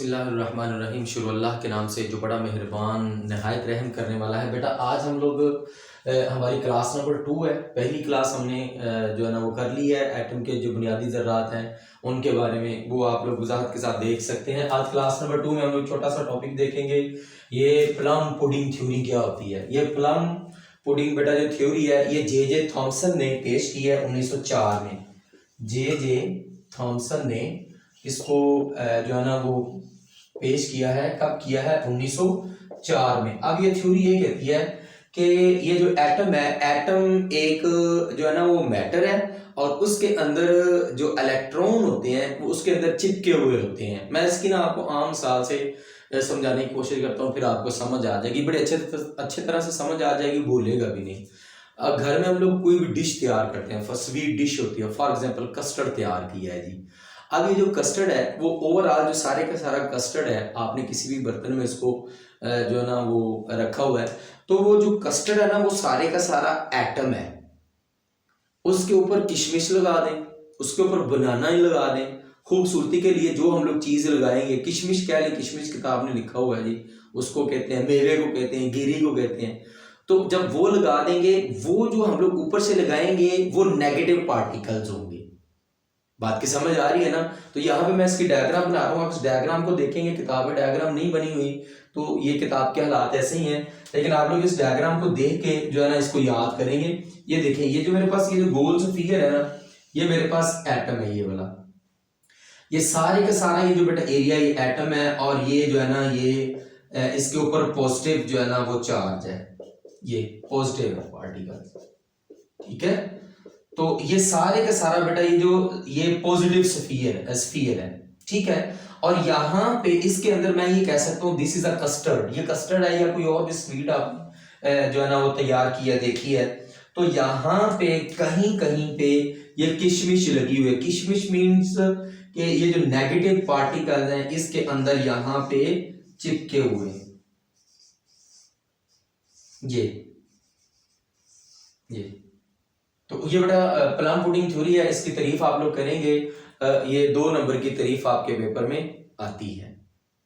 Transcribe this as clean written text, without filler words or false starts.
बिस्मिल्लाहिर्रहमानिर्रहीम। शुरू अल्लाह के नाम से जो बड़ा मेहरबान नहायत रहम करने वाला है। बेटा आज हम लोग हमारी क्लास नंबर 2 है। पहली क्लास हमने जो है ना वो कर ली है। एटम के जो बुनियादी ज़र्रात हैं उनके बारे में वो आप लोग वजाहत के साथ देख सकते हैं। आज क्लास नंबर 2 में हम लोग छोटा सा टॉपिक देखेंगे, ये प्लम पुडिंग थ्योरी क्या होती है। ये प्लम पुडिंग बेटा जो थ्योरी है ये जे थॉमसन ने पेश की है 1904 में। जे थॉमसन ने इसको जो है ना वो पेश किया है। कब किया है? 1904 में। अब ये थ्योरी ये कहती है कि ये जो एटम है, एटम एक जो है ना वो मैटर है और उसके अंदर जो इलेक्ट्रॉन होते हैं वो उसके अंदर चिपके हुए होते हैं। मैं इसकी ना आपको आम साल से समझाने की कोशिश करता हूँ, फिर आपको समझ आ जाएगी, बड़े अच्छे तरह से समझ आ जाएगी, भूलेगा भी नहीं। अब घर में हम लोग कोई भी डिश तैयार करते हैं, स्वीट डिश होती है, फॉर एग्जांपल कस्टर्ड तैयार किया है जी। अब ये जो कस्टर्ड है वो ओवरऑल जो सारे का सारा कस्टर्ड है, आपने किसी भी बर्तन में इसको जो है ना वो रखा हुआ है, तो वो जो कस्टर्ड है ना वो सारे का सारा एटम है। उसके ऊपर किशमिश लगा दें, उसके ऊपर बनाना ही लगा दें, खूबसूरती के लिए जो हम लोग चीज लगाएंगे, किशमिश क्या है, किशमिश किताब में लिखा हुआ है जी, उसको कहते हैं, मेवे को कहते हैं, गिरी को कहते हैं। तो जब वो लगा देंगे, वो जो हम लोग ऊपर से लगाएंगे वो नेगेटिव पार्टिकल्स होंगे। बात की समझ आ रही है ना? तो यहाँ पे मैं इसकी डायग्राम बना रहा हूँ, आप इस डायग्राम को देखेंगे। किताब में डायग्राम नहीं बनी हुई तो ये किताब के हालात ऐसे ही हैं, लेकिन आप लोग इस डायग्राम को देख के जो है ना इसको याद करेंगे। ये देखें, ये जो मेरे पास ये जो गोल सा फिगर है ना, ये मेरे पास एटम है, ये वाला, ये सारे का सारा ये जो बेटा एरिया ये एटम है। और ये जो है ना ये इसके ऊपर पॉजिटिव जो है ना वो चार्ज है, ये पॉजिटिव पार्टिकल, ठीक है। तो ये सारे का सारा बेटा ये पॉजिटिव स्फीयर है, ठीक है। और यहाँ पे इसके अंदर मैं ये कह सकता हूँ दिस इज अ कस्टर्ड, ये कस्टर्ड है या कोई और भी स्वीट आप जो है ना वो तैयार किया देखी है। तो यहाँ पे कहीं कहीं पे ये किशमिश लगी हुई है। किशमिश मीन्स कि ये जो नेगेटिव पार्टिकल हैं इसके अंदर यहाँ पे चिपके हुए, ये तो ये बेटा प्लम पुडिंग थ्योरी है। इसकी तारीफ आप लोग करेंगे, ये 2 नंबर की तारीफ आपके पेपर में आती है।